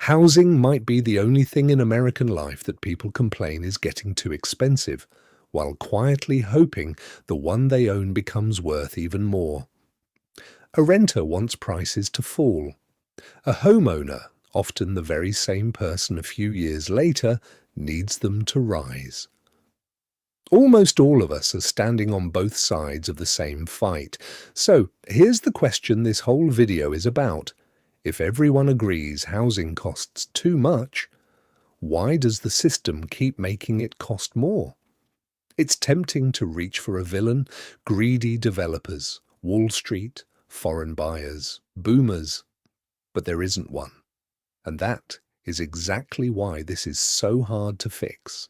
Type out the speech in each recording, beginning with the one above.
Housing might be the only thing in American life that people complain is getting too expensive, while quietly hoping the one they own becomes worth even more. A renter wants prices to fall. A homeowner, often the very same person a few years later, needs them to rise. Almost all of us are standing on both sides of the same fight. So here's the question this whole video is about. If everyone agrees housing costs too much, why does the system keep making it cost more? It's tempting to reach for a villain: greedy developers, Wall Street, foreign buyers, boomers. But there isn't one. And that is exactly why this is so hard to fix.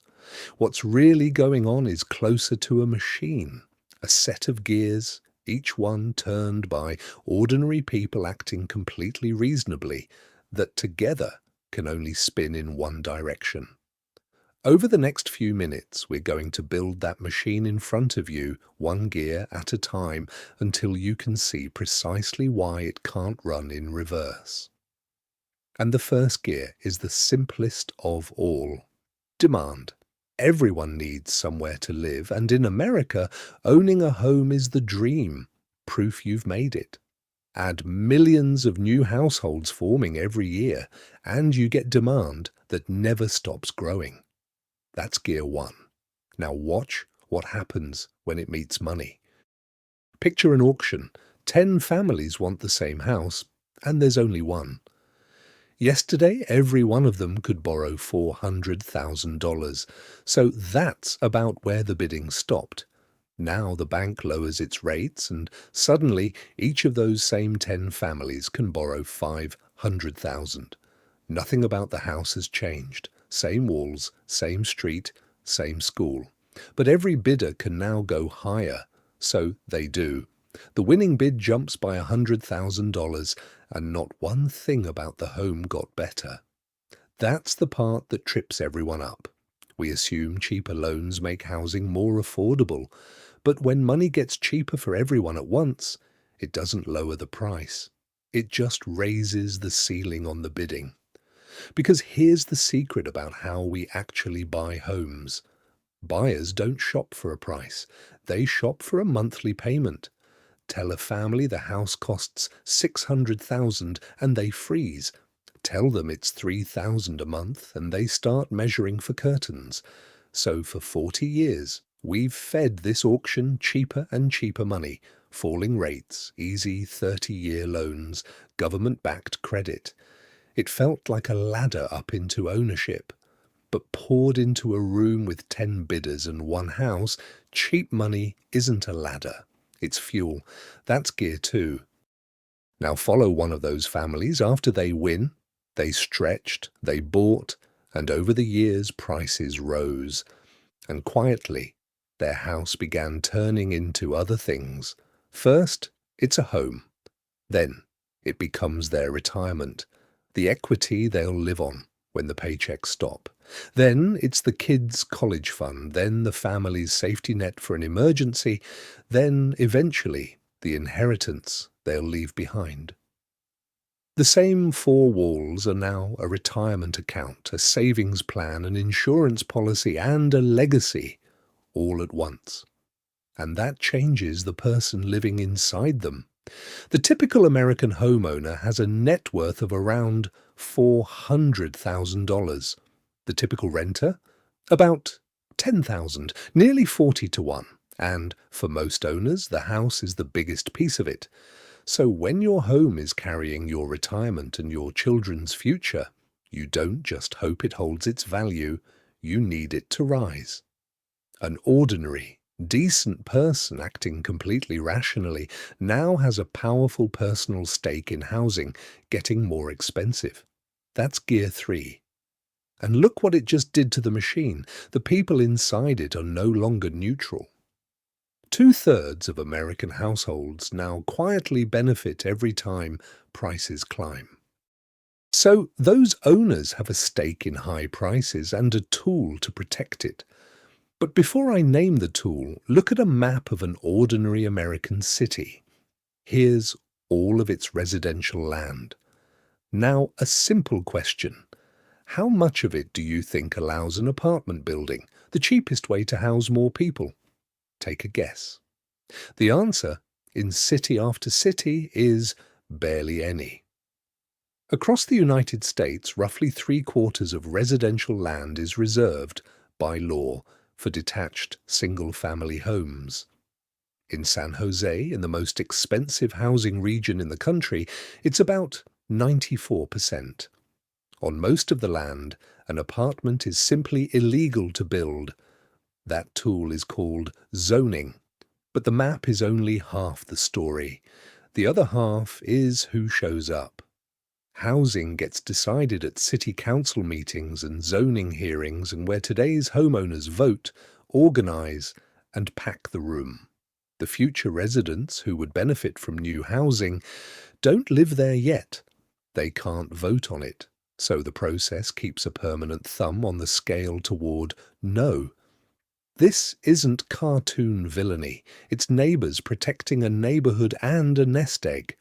What's really going on is closer to a machine, a set of gears, each one turned by ordinary people acting completely reasonably, that together can only spin in one direction. Over the next few minutes, we're going to build that machine in front of you, one gear at a time, until you can see precisely why it can't run in reverse. And the first gear is the simplest of all: demand. Everyone needs somewhere to live, and in America, owning a home is the dream, proof you've made it. Add millions of new households forming every year, and you get demand that never stops growing. That's gear one. Now watch what happens when it meets money. Picture an auction. 10 families want the same house, and there's only one. Yesterday, every one of them could borrow $400,000, so that's about where the bidding stopped. Now the bank lowers its rates, and suddenly each of those same 10 families can borrow $500,000. Nothing about the house has changed. Same walls, same street, same school. But every bidder can now go higher, so they do. The winning bid jumps by $100,000, and not one thing about the home got better. That's the part that trips everyone up. We assume cheaper loans make housing more affordable, but when money gets cheaper for everyone at once, it doesn't lower the price. It just raises the ceiling on the bidding. Because here's the secret about how we actually buy homes. Buyers don't shop for a price. They shop for a monthly payment. Tell a family the house costs $600,000 and they freeze. Tell them it's $3,000 a month and they start measuring for curtains. So for 40 years, we've fed this auction cheaper and cheaper money, falling rates, easy 30-year loans, government-backed credit. It felt like a ladder up into ownership. But poured into a room with 10 bidders and one house, cheap money isn't a ladder. It's fuel. That's gear two. Now follow one of those families. After they win, they stretched, they bought, and over the years prices rose. And quietly, their house began turning into other things. First, it's a home. Then, it becomes their retirement, the equity they'll live on when the paychecks stop. Then it's the kids' college fund, then the family's safety net for an emergency, then eventually the inheritance they'll leave behind. The same four walls are now a retirement account, a savings plan, an insurance policy, and a legacy, all at once. And that changes the person living inside them. The typical American homeowner has a net worth of around $400,000. The typical renter? About $10,000, nearly 40 to 1. And for most owners, the house is the biggest piece of it. So when your home is carrying your retirement and your children's future, you don't just hope it holds its value, you need it to rise. An ordinary, decent person acting completely rationally now has a powerful personal stake in housing getting more expensive. That's gear 3. And look what it just did to the machine. The people inside it are no longer neutral. 2/3 of American households now quietly benefit every time prices climb. So those owners have a stake in high prices and a tool to protect it. But before I name the tool, look at a map of an ordinary American city. Here's all of its residential land. Now, a simple question. How much of it do you think allows an apartment building, the cheapest way to house more people? Take a guess. The answer, in city after city, is barely any. Across the United States, roughly three-quarters of residential land is reserved, by law, for detached single-family homes. In San Jose, in the most expensive housing region in the country, it's about 94%. On most of the land, an apartment is simply illegal to build. That tool is called zoning. But the map is only half the story. The other half is who shows up. Housing gets decided at city council meetings and zoning hearings, and where today's homeowners vote, organize, and pack the room. The future residents who would benefit from new housing don't live there yet. They can't vote on it, so the process keeps a permanent thumb on the scale toward no. This isn't cartoon villainy. It's neighbors protecting a neighborhood and a nest egg.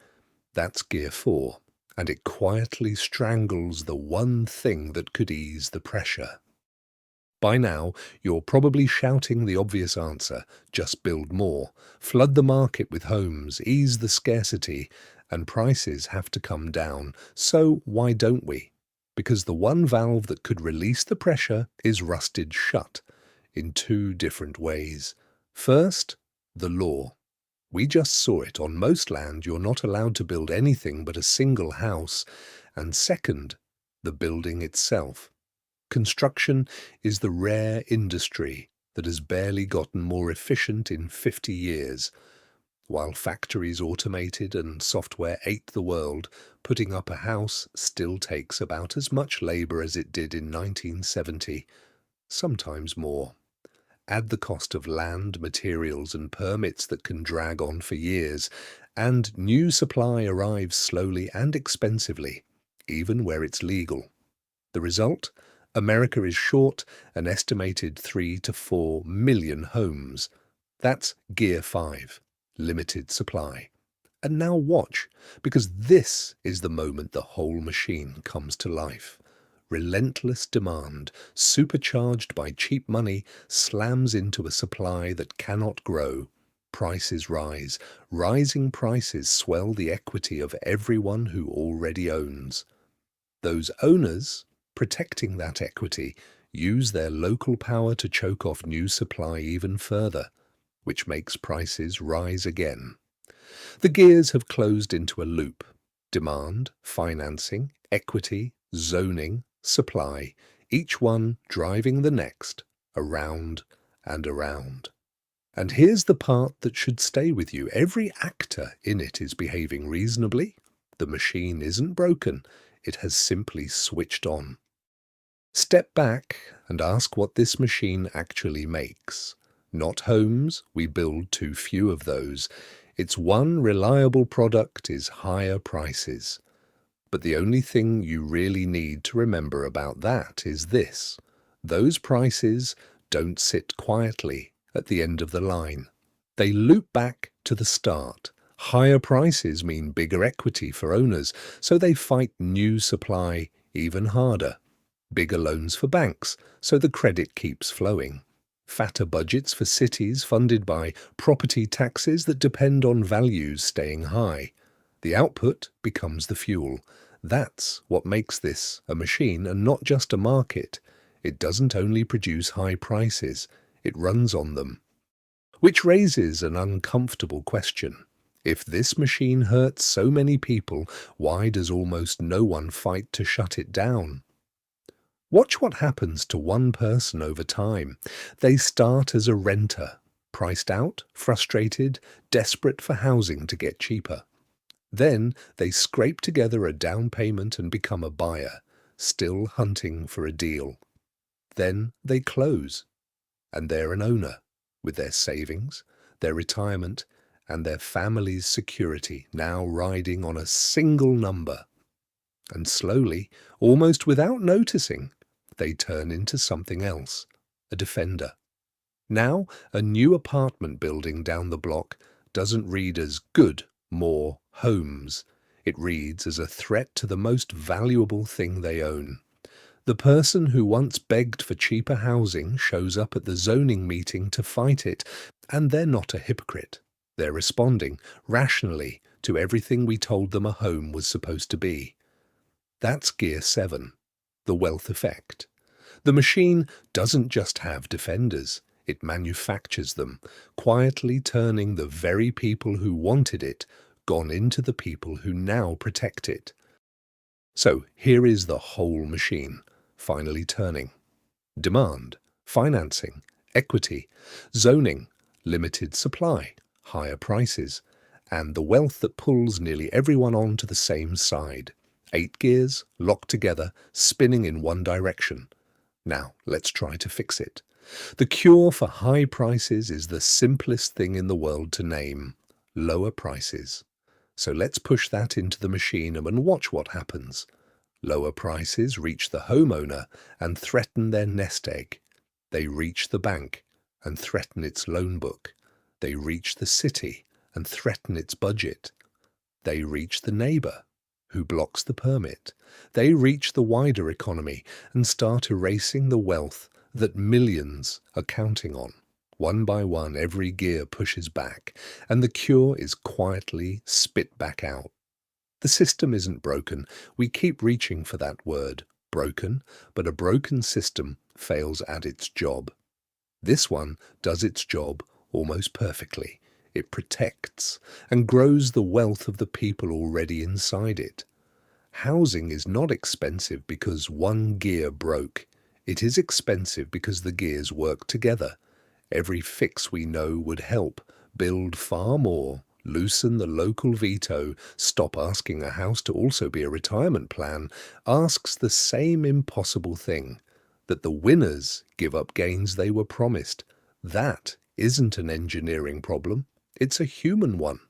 That's Gear 4, and it quietly strangles the one thing that could ease the pressure. By now, you're probably shouting the obvious answer: just build more, flood the market with homes, ease the scarcity, and prices have to come down. So why don't we? Because the one valve that could release the pressure is rusted shut in two different ways. First, the law. We just saw it. On most land, you're not allowed to build anything but a single house. And second, the building itself. Construction is the rare industry that has barely gotten more efficient in 50 years. While factories automated and software ate the world, putting up a house still takes about as much labor as it did in 1970, sometimes more. Add the cost of land, materials, and permits that can drag on for years, and new supply arrives slowly and expensively, even where it's legal. The result? America is short an estimated 3 to 4 million homes. That's Gear 5, limited supply. And now watch, because this is the moment the whole machine comes to life. Relentless demand, supercharged by cheap money, slams into a supply that cannot grow. Prices rise. Rising prices swell the equity of everyone who already owns. Those owners, protecting that equity, use their local power to choke off new supply even further, which makes prices rise again. The gears have closed into a loop. Demand, financing, equity, zoning, supply, each one driving the next, around and around. And here's the part that should stay with you. Every actor in it is behaving reasonably. The machine isn't broken. It has simply switched on. Step back and ask what this machine actually makes. Not homes, we build too few of those. Its one reliable product is higher prices. But the only thing you really need to remember about that is this: those prices don't sit quietly at the end of the line. They loop back to the start. Higher prices mean bigger equity for owners, so they fight new supply even harder. Bigger loans for banks, so the credit keeps flowing. Fatter budgets for cities funded by property taxes that depend on values staying high. The output becomes the fuel. That's what makes this a machine and not just a market. It doesn't only produce high prices, it runs on them. Which raises an uncomfortable question. If this machine hurts so many people, why does almost no one fight to shut it down? Watch what happens to one person over time. They start as a renter, priced out, frustrated, desperate for housing to get cheaper. Then they scrape together a down payment and become a buyer, still hunting for a deal. Then they close, and they're an owner, with their savings, their retirement, and their family's security now riding on a single number. And slowly, almost without noticing, they turn into something else, a defender. Now, a new apartment building down the block doesn't read as good, more homes. It reads as a threat to the most valuable thing they own. The person who once begged for cheaper housing shows up at the zoning meeting to fight it, and they're not a hypocrite. They're responding rationally to everything we told them a home was supposed to be. That's Gear 7, the wealth effect. The machine doesn't just have defenders, it manufactures them, quietly turning the very people who wanted it gone into the people who now protect it. So here is the whole machine, finally turning. Demand, financing, equity, zoning, limited supply, higher prices, and the wealth that pulls nearly everyone onto the same side. 8 gears, locked together, spinning in one direction. Now, let's try to fix it. The cure for high prices is the simplest thing in the world to name: lower prices. So let's push that into the machine and watch what happens. Lower prices reach the homeowner and threaten their nest egg. They reach the bank and threaten its loan book. They reach the city and threaten its budget. They reach the neighbor, who blocks the permit. They reach the wider economy and start erasing the wealth that millions are counting on. One by one, every gear pushes back, and the cure is quietly spit back out. The system isn't broken. We keep reaching for that word, broken, but a broken system fails at its job. This one does its job almost perfectly. It protects and grows the wealth of the people already inside it. Housing is not expensive because one gear broke. It is expensive because the gears work together. Every fix we know would help build far more, loosen the local veto, stop asking a house to also be a retirement plan, asks the same impossible thing, that the winners give up gains they were promised. That isn't an engineering problem, it's a human one.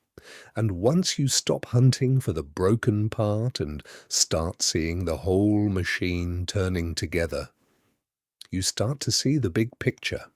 And once you stop hunting for the broken part and start seeing the whole machine turning together, you start to see the big picture.